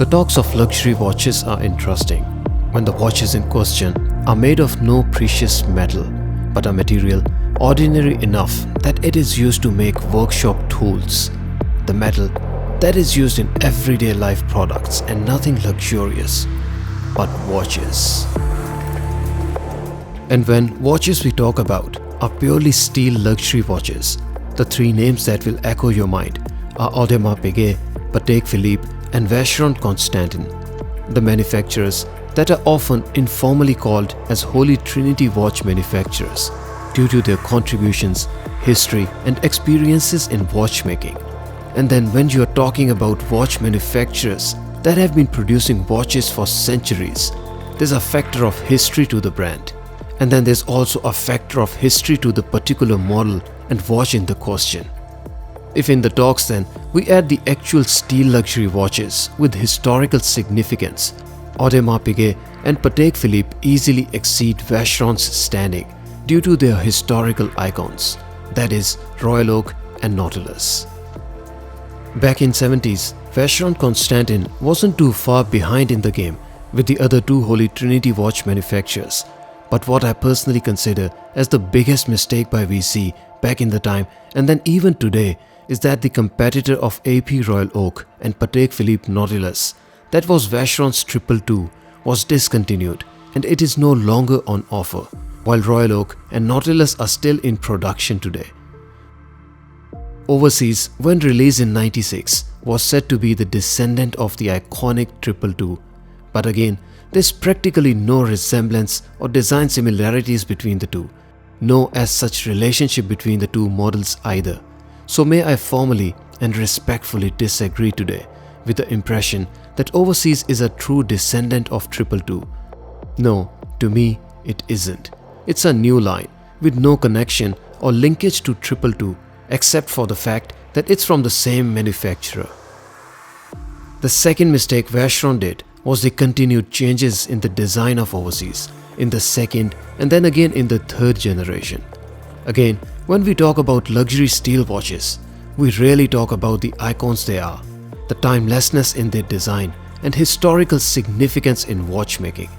The talks of luxury watches are interesting when the watches in question are made of no precious metal but a material ordinary enough that it is used to make workshop tools. The metal that is used in everyday life products and nothing luxurious but watches. And when watches we talk about are purely steel luxury watches, the three names that will echo your mind are Audemars Piguet, Patek Philippe and Vacheron Constantin, the manufacturers that are often informally called as Holy Trinity watch manufacturers due to their contributions, history and experiences in watchmaking. And then when you are talking about watch manufacturers that have been producing watches for centuries, there's a factor of history to the brand. And then there's also a factor of history to the particular model and watch in the question. If in the talks then we add the actual steel luxury watches with historical significance, Audemars Piguet and Patek Philippe easily exceed Vacheron's standing due to their historical icons, that is Royal Oak and Nautilus. Back in 70s, Vacheron Constantin wasn't too far behind in the game with the other two Holy Trinity watch manufacturers, but what I personally consider as the biggest mistake by VC back in the time and then even today is that the competitor of AP Royal Oak and Patek Philippe Nautilus, that was Vacheron's 222, was discontinued and it is no longer on offer, while Royal Oak and Nautilus are still in production today. Overseas, when released in 96, was said to be the descendant of the iconic 222, but again, there's practically no resemblance or design similarities between the two, no as such relationship between the two models either. So may I formally and respectfully disagree today with the impression that Overseas is a true descendant of 222. No, to me it isn't. It's a new line with no connection or linkage to 222 except for the fact that it's from the same manufacturer. The second mistake Vacheron did was the continued changes in the design of Overseas in the second and then again in the third generation. Again, when we talk about luxury steel watches, we rarely talk about the icons they are, the timelessness in their design and historical significance in watchmaking.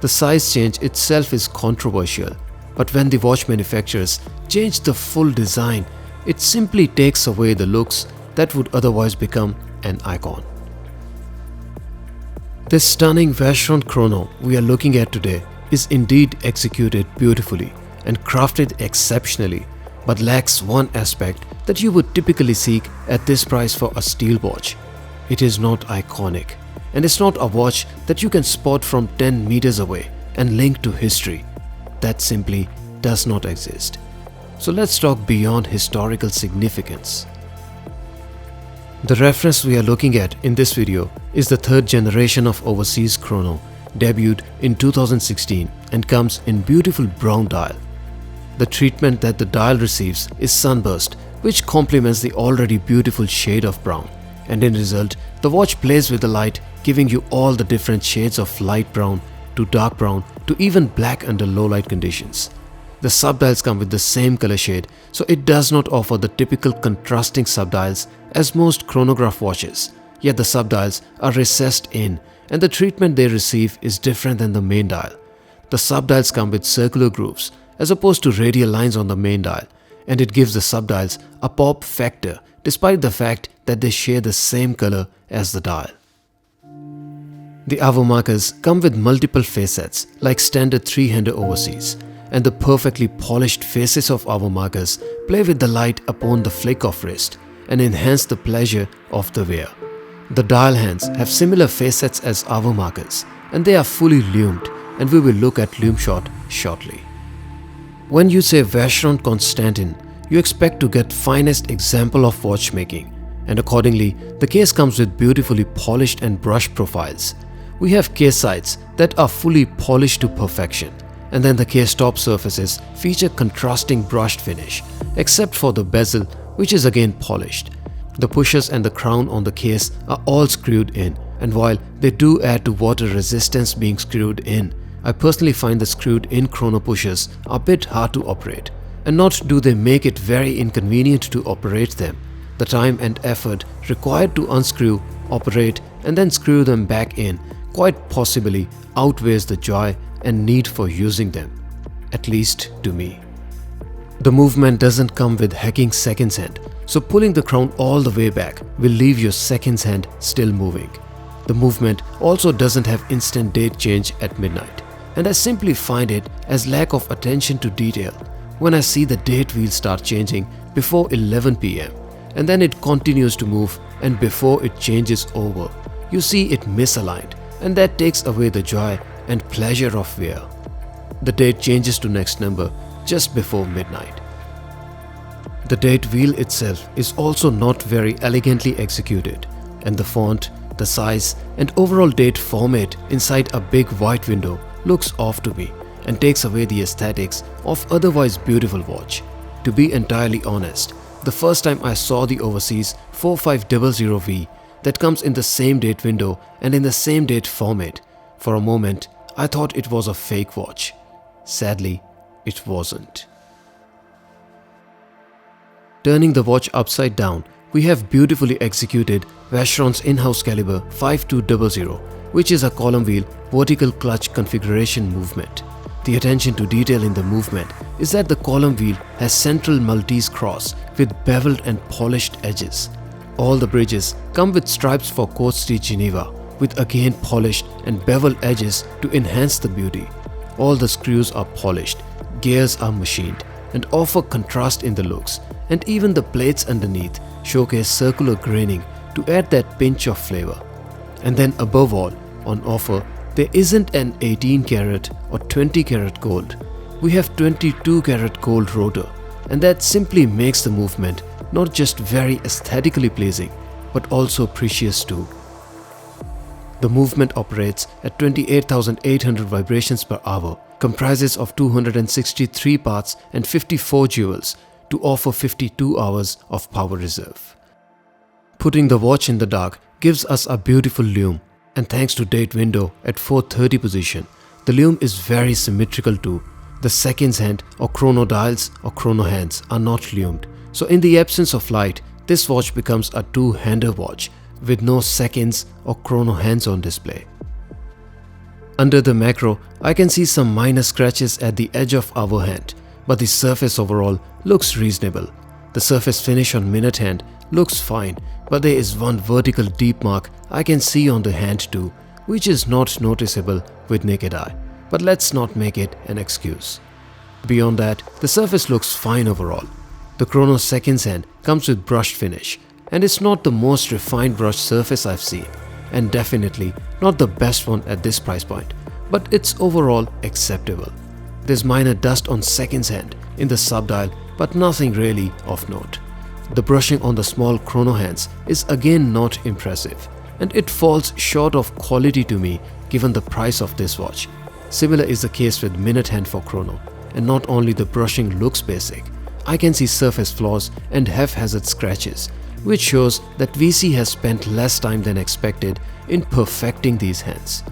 The size change itself is controversial, but when the watch manufacturers change the full design, it simply takes away the looks that would otherwise become an icon. This stunning Vacheron chrono we are looking at today is indeed executed beautifully and crafted exceptionally, but lacks one aspect that you would typically seek at this price for a steel watch. It is not iconic, and it's not a watch that you can spot from 10 meters away and link to history. That simply does not exist. So let's talk beyond historical significance. The reference we are looking at in this video is the third generation of Overseas chrono, debuted in 2016 and comes in beautiful brown dial. The treatment that the dial receives is sunburst, which complements the already beautiful shade of brown, and in result, the watch plays with the light, giving you all the different shades of light brown to dark brown to even black under low light conditions. The subdials come with the same color shade, so it does not offer the typical contrasting subdials as most chronograph watches, yet the subdials are recessed in and the treatment they receive is different than the main dial. The subdials come with circular grooves as opposed to radial lines on the main dial, and it gives the subdials a pop factor despite the fact that they share the same color as the dial. The hour markers come with multiple facets like standard 3-hander Overseas, and the perfectly polished faces of hour markers play with the light upon the flick of wrist and enhance the pleasure of the wear. The dial hands have similar facets as hour markers, and they are fully lumed, and we will look at lume shot shortly. When you say Vacheron Constantin, you expect to get finest example of watchmaking, and accordingly, the case comes with beautifully polished and brushed profiles. We have case sides that are fully polished to perfection, and then the case top surfaces feature contrasting brushed finish, except for the bezel, which is again polished. The pushers and the crown on the case are all screwed in, and while they do add to water resistance being screwed in, I personally find the screwed in chrono pushers a bit hard to operate, and not do they make it very inconvenient to operate them. The time and effort required to unscrew, operate and then screw them back in quite possibly outweighs the joy and need for using them, at least to me. The movement doesn't come with hacking seconds hand, so pulling the crown all the way back will leave your seconds hand still moving. The movement also doesn't have instant date change at midnight, and I simply find it as lack of attention to detail when I see the date wheel start changing before 11 p.m. and then it continues to move, and before it changes over, you see it misaligned, and that takes away the joy and pleasure of wear. The date changes to next number just before midnight. The date wheel itself is also not very elegantly executed, and the font, the size and overall date format inside a big white window looks off to me and takes away the aesthetics of otherwise beautiful watch. To be entirely honest, the first time I saw the overseas 4500V that comes in the same date window and in the same date format, for a moment I thought it was a fake watch. Sadly, it wasn't. Turning the watch upside down, we have beautifully executed Vacheron's in-house caliber 5200, which is a column wheel vertical clutch configuration movement. The attention to detail in the movement is that the column wheel has central Maltese cross with beveled and polished edges. All the bridges come with stripes for Court Street Geneva, with again polished and beveled edges to enhance the beauty. All the screws are polished, gears are machined and offer contrast in the looks, and even the plates underneath showcase circular graining to add that pinch of flavor. And then above all, on offer, there isn't an 18 karat or 20 karat gold. We have 22 karat gold rotor, and that simply makes the movement not just very aesthetically pleasing, but also precious too. The movement operates at 28,800 vibrations per hour, comprises of 263 parts and 54 jewels to offer 52 hours of power reserve. Putting the watch in the dark gives us a beautiful lume, and thanks to date window at 4:30 position, the lume is very symmetrical too. The seconds hand or chrono dials or chrono hands are not lumed, so in the absence of light, this watch becomes a two-hander watch with no seconds or chrono hands on display. Under the macro, I can see some minor scratches at the edge of our hand, but the surface overall looks reasonable. The surface finish on minute hand looks fine, but there is one vertical deep mark I can see on the hand too, which is not noticeable with naked eye, but let's not make it an excuse. Beyond that, the surface looks fine overall. The Chrono seconds hand comes with brushed finish, and it's not the most refined brushed surface I've seen, and definitely not the best one at this price point, but it's overall acceptable. There's minor dust on seconds hand in the subdial, but nothing really of note. The brushing on the small chrono hands is again not impressive, and it falls short of quality to me given the price of this watch. Similar is the case with minute hand for chrono, and not only the brushing looks basic, I can see surface flaws and haphazard scratches, which shows that VC has spent less time than expected in perfecting these hands.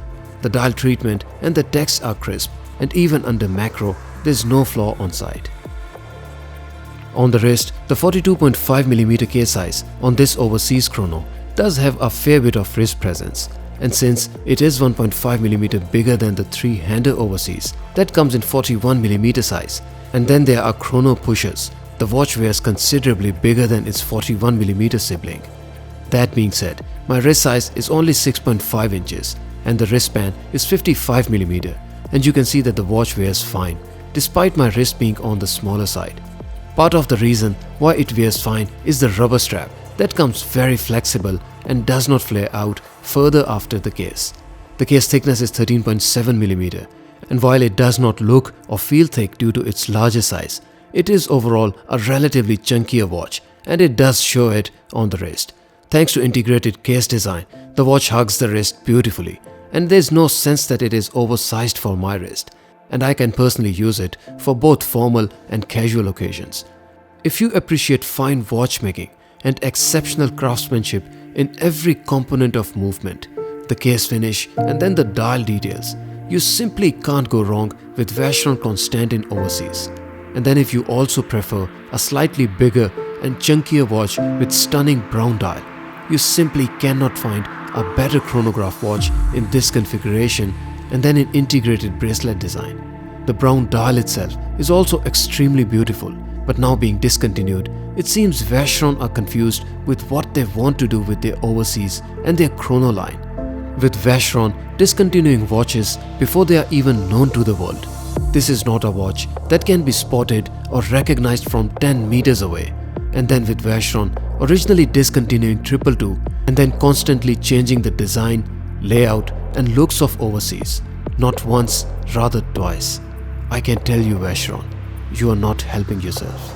The dial treatment and the text are crisp, and even under macro, there's no flaw on side. On the wrist, the 42.5mm case size on this overseas chrono does have a fair bit of wrist presence, and since it is 1.5mm bigger than the three-hander overseas that comes in 41mm size, and then there are chrono pushers, the watch wears considerably bigger than its 41mm sibling. That being said, my wrist size is only 6.5 inches and the wristband is 55mm, and you can see that the watch wears fine despite my wrist being on the smaller side. Part of the reason why it wears fine is the rubber strap that comes very flexible and does not flare out further after the case. The case thickness is 13.7mm, and while it does not look or feel thick due to its larger size, it is overall a relatively chunkier watch, and it does show it on the wrist. Thanks to integrated case design, the watch hugs the wrist beautifully, and there's no sense that it is oversized for my wrist, and I can personally use it for both formal and casual occasions. If you appreciate fine watchmaking and exceptional craftsmanship in every component of movement, the case finish and then the dial details, you simply can't go wrong with Vacheron Constantin overseas. And then if you also prefer a slightly bigger and chunkier watch with stunning brown dial, you simply cannot find a better chronograph watch in this configuration and then an integrated bracelet design. The brown dial itself is also extremely beautiful, but now being discontinued, it seems Vacheron are confused with what they want to do with their overseas and their chrono line, with Vacheron discontinuing watches before they are even known to the world. This is not a watch that can be spotted or recognized from 10 meters away. And then with Vacheron originally discontinuing 222 and then constantly changing the design, layout and looks of overseas, not once, rather twice. I can tell you, Vacheron, you are not helping yourself.